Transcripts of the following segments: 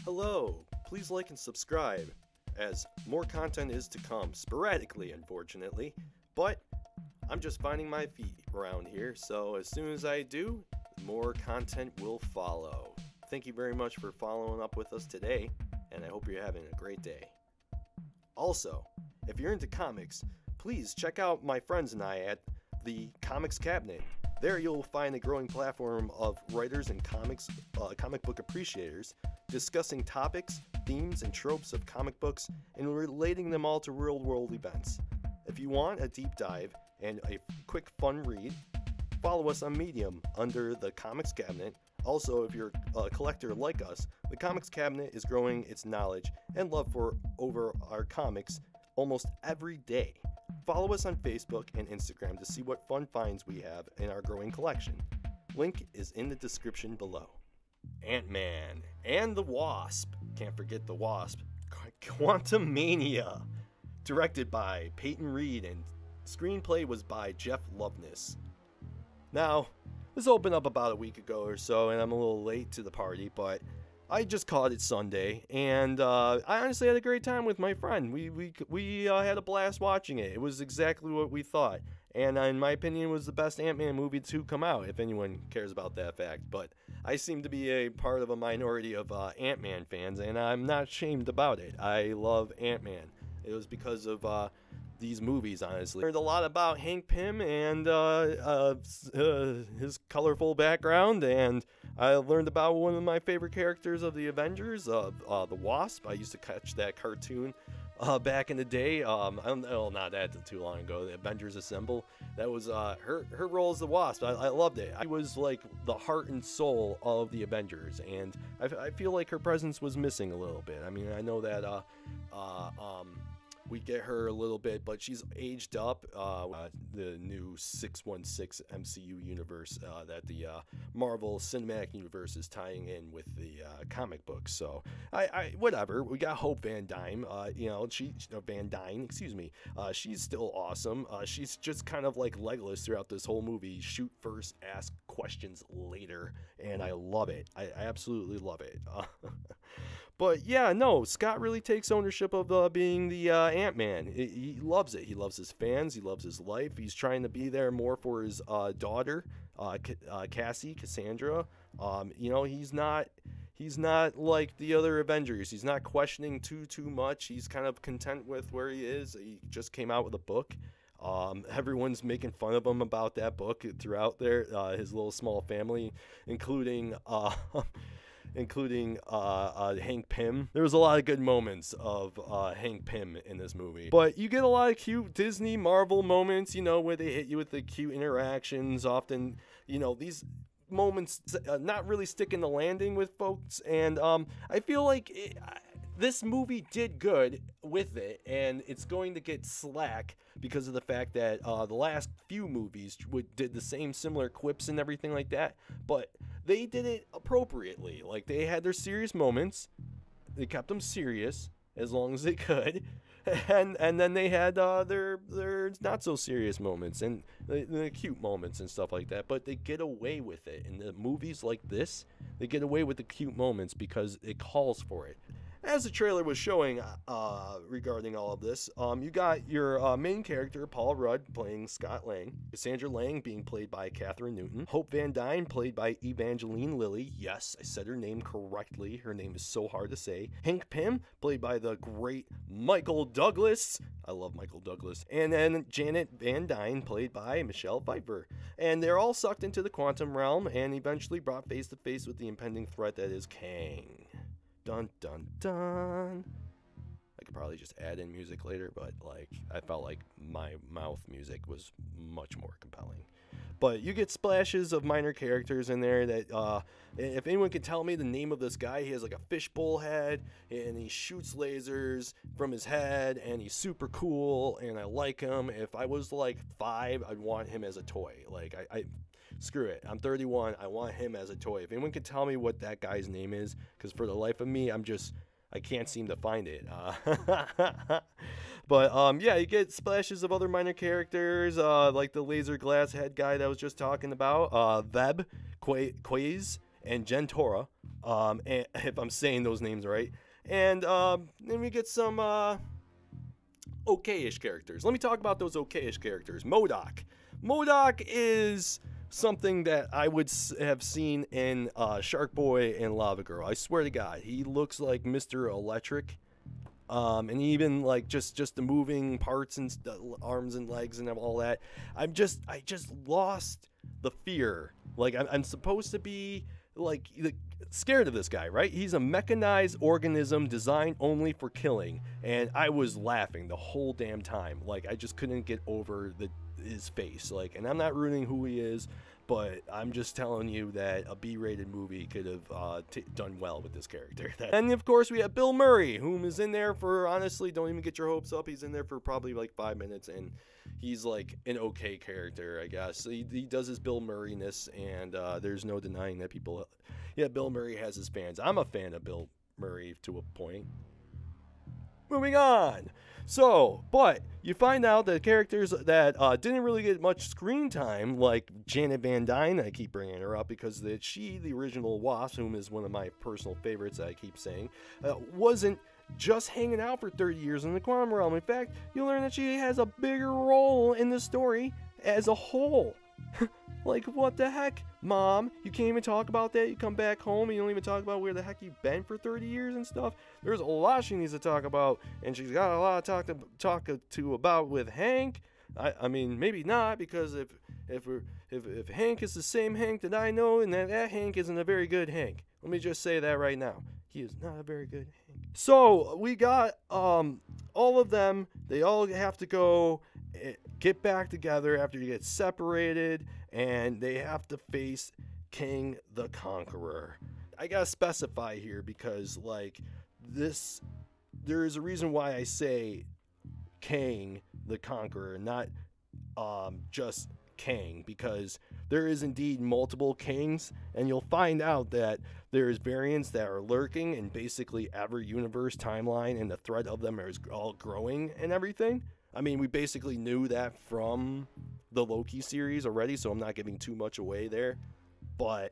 Hello, please like and subscribe, as more content is to come, sporadically unfortunately, but I'm just finding my feet around here, so as soon as I do, more content will follow. Thank you very much for following up with us today, and I hope you're having a great day. Also, if you're into comics, please check out my friends and I at the Comics Cabinet. There you'll find a growing platform of writers and comic book appreciators discussing topics, themes, and tropes of comic books and relating them all to real-world events. If you want a deep dive and a quick fun read, follow us on Medium under the Comics Cabinet. Also, if you're a collector like us, the Comics Cabinet is growing its knowledge and love for over our comics almost every day. Follow us on Facebook and Instagram to see what fun finds we have in our growing collection. Link is in the description below. Antman and the Wasp. Can't forget the Wasp. Quantumania. Directed by Peyton Reed and screenplay was by Jeff Loveness. Now, this opened up about a week ago or so, and I'm a little late to the party, but I just caught it Sunday, and I honestly had a great time with my friend. We had a blast watching it. It was exactly what we thought, and in my opinion, it was the best Ant-Man movie to come out, if anyone cares about that fact. But I seem to be a part of a minority of Ant-Man fans, and I'm not ashamed about it. I love Ant-Man. It was because of these movies, honestly. Learned a lot about Hank Pym and his colorful background, and I learned about one of my favorite characters of the Avengers, the Wasp. I used to catch that cartoon back in the day. Not that too long ago. The Avengers Assemble. That was her role as the Wasp. I loved it. I was like the heart and soul of the Avengers, and I feel like her presence was missing a little bit. I mean, I know that we get her a little bit, but she's aged up. The new 616 MCU universe that the Marvel Cinematic Universe is tying in with the comic books. So I whatever. We got Hope Van Dyne. Van Dyne. Excuse me. She's still awesome. She's just kind of like Legolas throughout this whole movie. Shoot first, ask questions later, and I love it. I absolutely love it. But yeah, no, Scott really takes ownership of being the Ant-Man. He loves it. He loves his fans. He loves his life. He's trying to be there more for his daughter, Cassandra. He's not like the other Avengers. He's not questioning too much. He's kind of content with where he is. He just came out with a book. Everyone's making fun of him about that book throughout there. His little small family, including Hank Pym. There was a lot of good moments of Hank Pym in this movie. But you get a lot of cute Disney Marvel moments, where they hit you with the cute interactions. Often, these moments not really sticking the landing with folks. And I feel like this movie did good with it, and it's going to get slack because of the fact that the last few movies did the same similar quips and everything like that, but they did it appropriately. Like, they had their serious moments, they kept them serious as long as they could, and then they had their not so serious moments and the cute moments and stuff like that. But they get away with it in the movies like this. They get away with the cute moments because it calls for it. As the trailer was showing regarding all of this, you got your main character, Paul Rudd, playing Scott Lang, Cassandra Lang being played by Catherine Newton, Hope Van Dyne played by Evangeline Lilly. Yes, I said her name correctly. Her name is so hard to say. Hank Pym played by the great Michael Douglas. I love Michael Douglas. And then Janet Van Dyne played by Michelle Pfeiffer. And they're all sucked into the quantum realm and eventually brought face to face with the impending threat that is Kang. Dun dun dun. I could probably just add in music later, but I felt like my mouth music was much more compelling. But you get splashes of minor characters in there that if anyone can tell me the name of this guy, he has like a fishbowl head and he shoots lasers from his head and he's super cool and I like him. If I was like 5, I'd want him as a toy. I screw it. I'm 31. I want him as a toy. If anyone can tell me what that guy's name is, because for the life of me, I can't seem to find it. But yeah, you get splashes of other minor characters, like the laser glass head guy that I was just talking about, Veb Quays, and Gentora, and, if I'm saying those names right. And then we get some okayish characters. Let me talk about those okayish characters. MODOK. MODOK is something that I would have seen in Shark Boy and Lava Girl. I swear to God, he looks like Mr. Electric. And even like just the moving parts and arms and legs and all that. I just lost the fear. Like I'm supposed to be like scared of this guy, right? He's a mechanized organism designed only for killing, and I was laughing the whole damn time. Like I just couldn't get over his face. Like, and I'm not ruining who he is, but I'm just telling you that a B-rated movie could have done well with this character. And of course we have Bill Murray, whom is in there for, honestly, don't even get your hopes up. He's in there for probably like 5 minutes, and he's like an okay character, I guess. He does his Bill Murray-ness, and there's no denying that people, Bill Murray has his fans. I'm a fan of Bill Murray to a point. Moving on. So, but you find out that characters that didn't really get much screen time, like Janet Van Dyne, I keep bringing her up because the original Wasp, whom is one of my personal favorites that I keep saying, wasn't just hanging out for 30 years in the quantum realm. In fact, you learn that she has a bigger role in the story as a whole. Like, what the heck, Mom? You can't even talk about that? You come back home and you don't even talk about where the heck you've been for 30 years and stuff? There's a lot she needs to talk about, and she's got a lot to talk to about with Hank. I mean, maybe not, because if Hank is the same Hank that I know, and that Hank isn't a very good Hank. Let me just say that right now. He is not a very good Hank. So, we got all of them. They all have to go get back together after you get separated, and they have to face King the Conqueror. I gotta specify here because, like, there is a reason why I say King the Conqueror, not just Kang, because there is indeed multiple Kings, and you'll find out that there's variants that are lurking in basically every universe timeline, and the threat of them is all growing and everything. I mean, we basically knew that from the Loki series already, so I'm not giving too much away there. But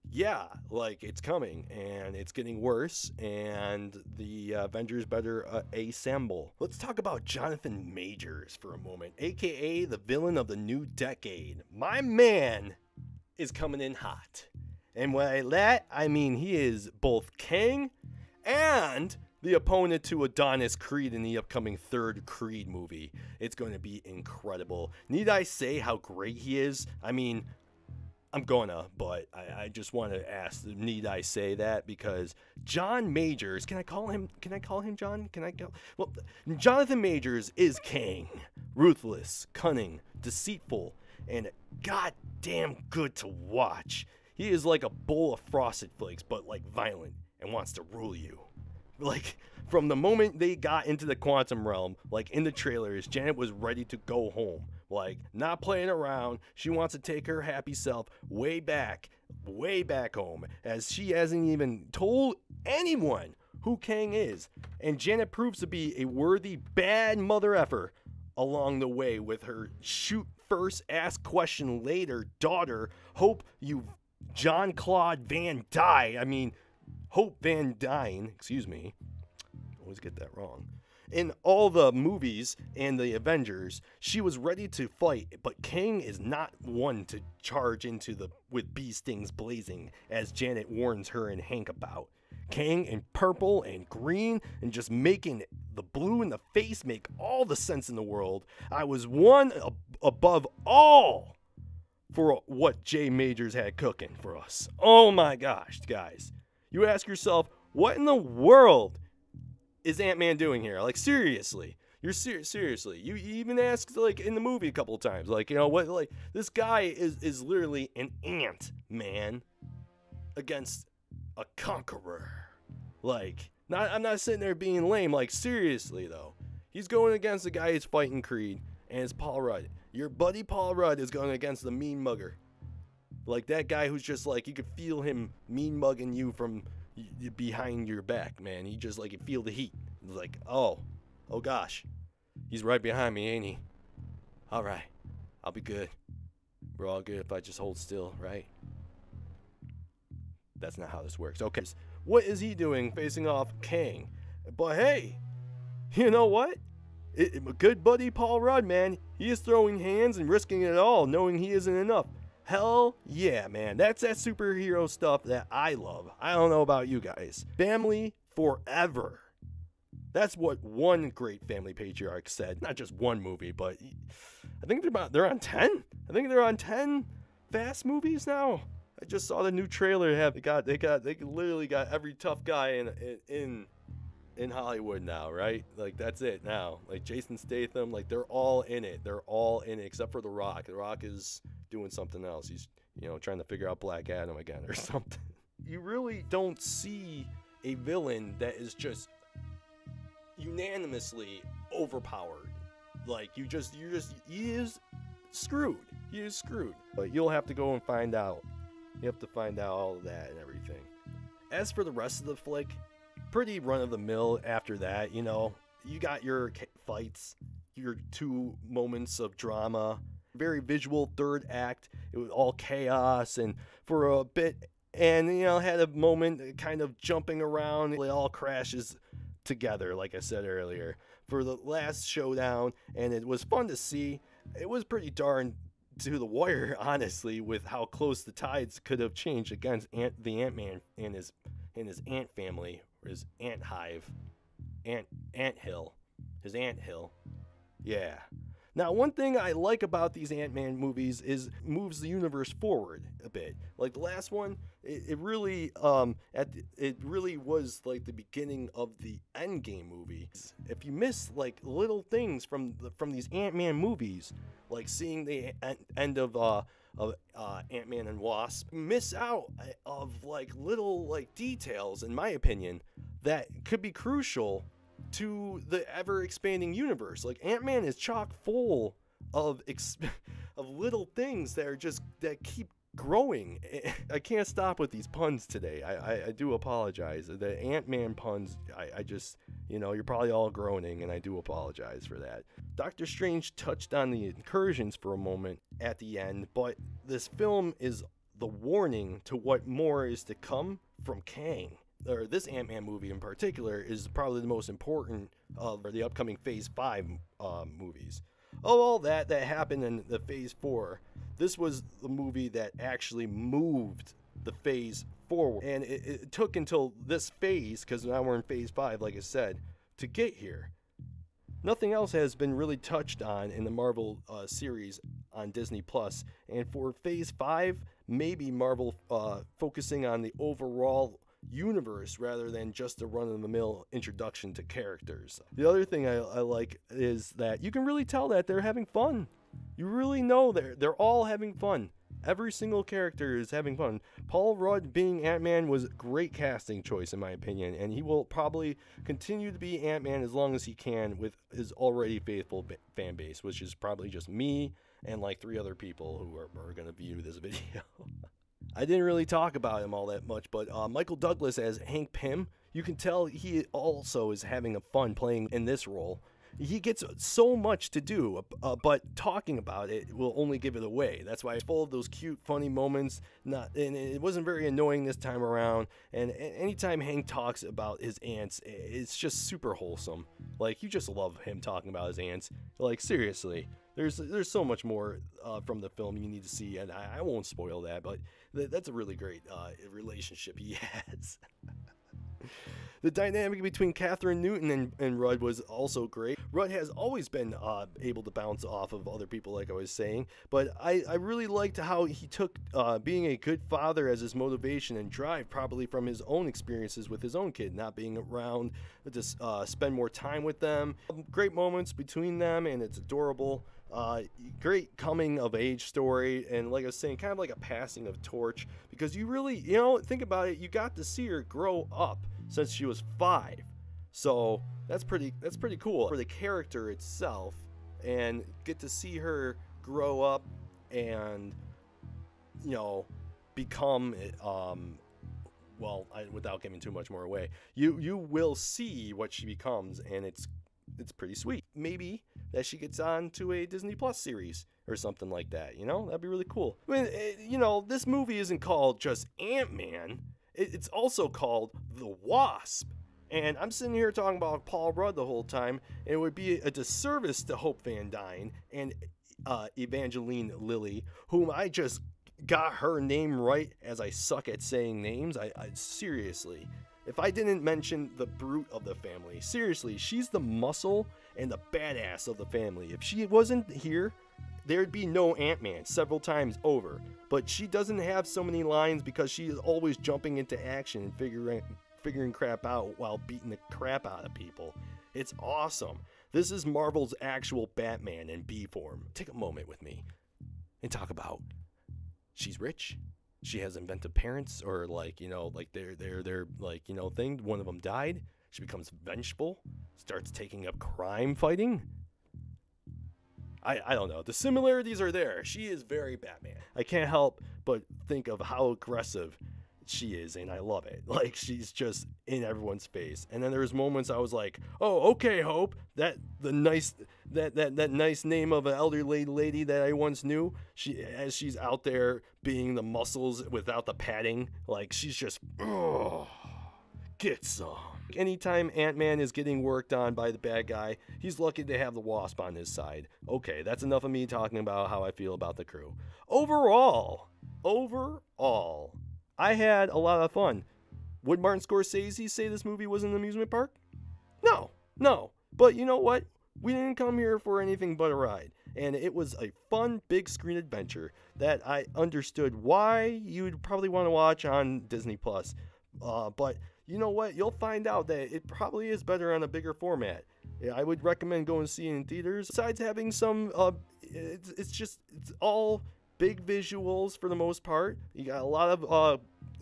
yeah, like, it's coming, and it's getting worse, and the Avengers better assemble. Let's talk about Jonathan Majors for a moment, aka the villain of the new decade. My man is coming in hot. And by that, I mean he is both Kang and the opponent to Adonis Creed in the upcoming third Creed movie. It's going to be incredible. Need I say how great he is? I mean, I'm gonna, but I just want to ask, need I say that? Because John Majors, can I call him John? Well, Jonathan Majors is Kang. Ruthless, cunning, deceitful, and goddamn good to watch. He is like a bowl of Frosted Flakes, but like violent and wants to rule you. Like, from the moment they got into the quantum realm, like in the trailers, Janet was ready to go home. Like, not playing around. She wants to take her happy self way back home, as she hasn't even told anyone who Kang is. And Janet proves to be a worthy bad mother effer along the way with her shoot first, ask question later daughter, Hope Jean-Claude Van Dyne. I mean, Hope Van Dyne, excuse me, always get that wrong. In all the movies and the Avengers, she was ready to fight, but Kang is not one to charge with bee stings blazing, as Janet warns her and Hank about. Kang in purple and green, and just making the blue in the face make all the sense in the world. I was one above all for what J. Majors had cooking for us. Oh my gosh, guys. You ask yourself, what in the world is Ant-Man doing here? Like, seriously. You're seriously. You even asked, like, in the movie a couple of times, like, you know what, like, this guy is literally an ant, man, against a conqueror. Like, I'm not sitting there being lame. Like, seriously, though. He's going against the guy who's fighting Creed, and it's Paul Rudd. Your buddy Paul Rudd is going against the mean mugger. Like, that guy who's just, like, you could feel him mean mugging you from behind your back, man. He just, like, you feel the heat. It's like, oh gosh, he's right behind me, ain't he? All right, I'll be good. We're all good if I just hold still, right? That's not how this works. Okay, what is he doing facing off Kang? But hey, you know what? Good buddy Paul Rudd, man, he is throwing hands and risking it all, knowing he isn't enough. Hell yeah, man. That's that superhero stuff that I love. I don't know about you guys. Family forever. That's what one great family patriarch said. Not just one movie, but I think they're on 10. I think they're on 10 Fast movies now. I just saw the new trailer. They literally got every tough guy in Hollywood now, right? Like, that's it now. Like, Jason Statham, like, they're all in it. They're all in it except for The Rock. The Rock is doing something else. He's, trying to figure out Black Adam again or something. You really don't see a villain that is just unanimously overpowered. Like, he is screwed. He is screwed. But you'll have to go and find out. You have to find out all of that and everything. As for the rest of the flick, pretty run-of-the-mill after that. You got your fights, your 2 moments of drama, very visual third act. It was all chaos and for a bit, and had a moment kind of jumping around. It all crashes together, like I said earlier, for the last showdown, and it was fun to see. It was pretty darn to the wire, honestly, with how close the tides could have changed against the Ant-Man and his ant family, or his ant hive, ant hill, his ant hill. Yeah. Now, one thing I like about these Ant-Man movies is moves the universe forward a bit. Like the last one, it really was like the beginning of the Endgame movie. If you miss like little things from these Ant-Man movies, like seeing the end of Antman and Wasp, you miss out of like little like details, in my opinion, that could be crucial to the ever-expanding universe. Like, Ant-Man is chock full of little things that keep growing. I can't stop with these puns today. I do apologize. The Ant-Man puns, I just, you're probably all groaning, and I do apologize for that. Doctor Strange touched on the incursions for a moment at the end, but this film is the warning to what more is to come from Kang. Or this Ant-Man movie in particular is probably the most important of the upcoming Phase 5 movies. Of all that happened in the Phase 4, this was the movie that actually moved the phase forward. And it took until this phase, because now we're in Phase 5, like I said, to get here. Nothing else has been really touched on in the Marvel series on Disney+. And for Phase 5, maybe Marvel focusing on the overall universe rather than just a run-of-the-mill introduction to characters. The other thing I like is that you can really tell that they're having fun. You really know they're all having fun. Every single character is having fun. Paul Rudd being Ant-Man was a great casting choice in my opinion, and he will probably continue to be Ant-Man as long as he can with his already faithful fan base, which is probably just me and like 3 other people who are going to view this video. I didn't really talk about him all that much, but Michael Douglas as Hank Pym, you can tell he also is having a fun playing in this role. He gets so much to do, but talking about it will only give it away. That's why it's full of those cute, funny moments. And it wasn't very annoying this time around. And anytime Hank talks about his ants, it's just super wholesome. Like, you just love him talking about his ants. Like, seriously. There's so much more from the film you need to see, and I won't spoil that, but that's a really great relationship he has. The dynamic between Catherine Newton and Rudd was also great. Rudd has always been able to bounce off of other people, like I was saying, but I really liked how he took being a good father as his motivation and drive, probably from his own experiences with his own kid, not being around to spend more time with them. Great moments between them, and it's adorable. Great coming of age story, and like I was saying, kind of like a passing of torch, because you really, think about it, you got to see her grow up since she was 5, so that's pretty cool for the character itself, and get to see her grow up and become without giving too much more away, you will see what she becomes, and it's pretty sweet. Maybe that she gets on to a Disney Plus series or something like that, that'd be really cool. I mean, this movie isn't called just Ant-Man. It's also called the Wasp. And I'm sitting here talking about Paul Rudd the whole time, and it would be a disservice to Hope Van Dyne and Evangeline Lilly, whom I just got her name right as I suck at saying names. I seriously, if I didn't mention the brute of the family, seriously, she's the muscle and the badass of the family. If she wasn't here, there'd be no Antman several times over. But she doesn't have so many lines because she is always jumping into action and figuring crap out while beating the crap out of people. It's awesome. This is Marvel's actual Batman in B form. Take a moment with me and talk about, she's rich, she has inventive parents, or like, you know, like they're like, you know, thing, one of them died, she becomes vengeful, starts taking up crime fighting. I don't know. The similarities are there. She is very Batman. I can't help but think of how aggressive she is, and I love it. Like, she's just in everyone's face. And then there's moments I was like, oh, okay, Hope, that nice name of an elderly lady that I once knew, as she's out there being the muscles without the padding, like, she's just, oh, get some. Anytime Ant-Man is getting worked on by the bad guy, he's lucky to have the Wasp on his side. Okay, that's enough of me talking about how I feel about the crew. Overall, I had a lot of fun. Would Martin Scorsese say this movie was an amusement park? No. But you know what? We didn't come here for anything but a ride. And it was a fun big screen adventure that I understood why you'd probably want to watch on Disney+. But you know what? You'll find out that it probably is better on a bigger format. I would recommend going to see it in theaters. Besides having some, it's all big visuals for the most part. You got a lot of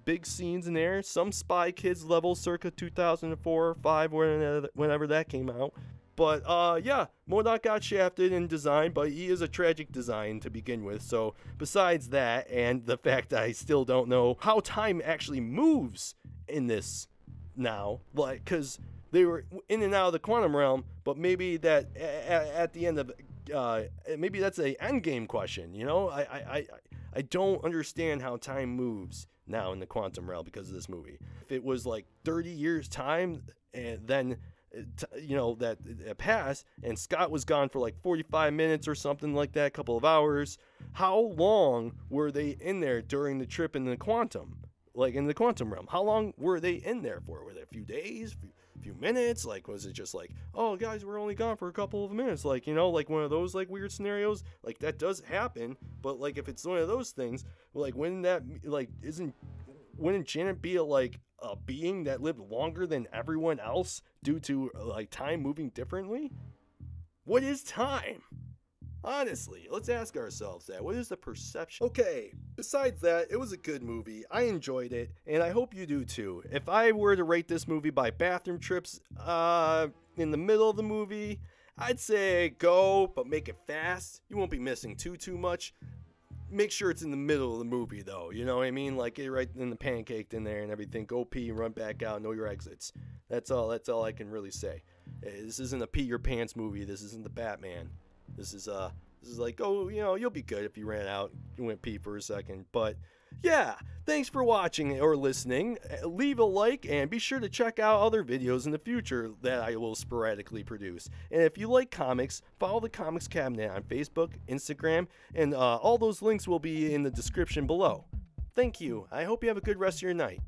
big scenes in there. Some Spy Kids level circa 2004 or 5, whenever that came out. But yeah, MODOK got shafted in design, but he is a tragic design to begin with. So besides that, and the fact that I still don't know how time actually moves in this now, like, because they were in and out of the quantum realm, but maybe that at the end of maybe that's a end game question. You know, I don't understand how time moves now in the quantum realm because of this movie. If it was like 30 years time, and then you know that it passed, and Scott was gone for like 45 minutes or something like that, a couple of hours. How long were they in there during the trip in the quantum? Like in the quantum realm, how long were they in there for? Were they a few days, few minutes? Like, was it just like, oh guys, we're only gone for a couple of minutes? Like, you know, like one of those like weird scenarios. Like, that does happen, but like if it's one of those things, like, wouldn't Janet be a being that lived longer than everyone else due to like time moving differently? What is time? Honestly, let's ask ourselves that. What is the perception? Okay, besides that, it was a good movie. I enjoyed it, and I hope you do too. If I were to rate this movie by bathroom trips in the middle of the movie, I'd say go, but make it fast. You won't be missing too much. Make sure it's in the middle of the movie, though. You know what I mean? Like, get right in the pancaked in there and everything. Go pee, run back out, know your exits. That's all I can really say. This isn't a pee your pants movie. This isn't the Batman. This is like, oh, you know, you'll be good if you ran out, you went pee for a second. But yeah, thanks for watching or listening. Leave a like and be sure to check out other videos in the future that I will sporadically produce. And if you like comics, follow the Comics Cabinet on Facebook, Instagram, and all those links will be in the description below. Thank you. I hope you have a good rest of your night.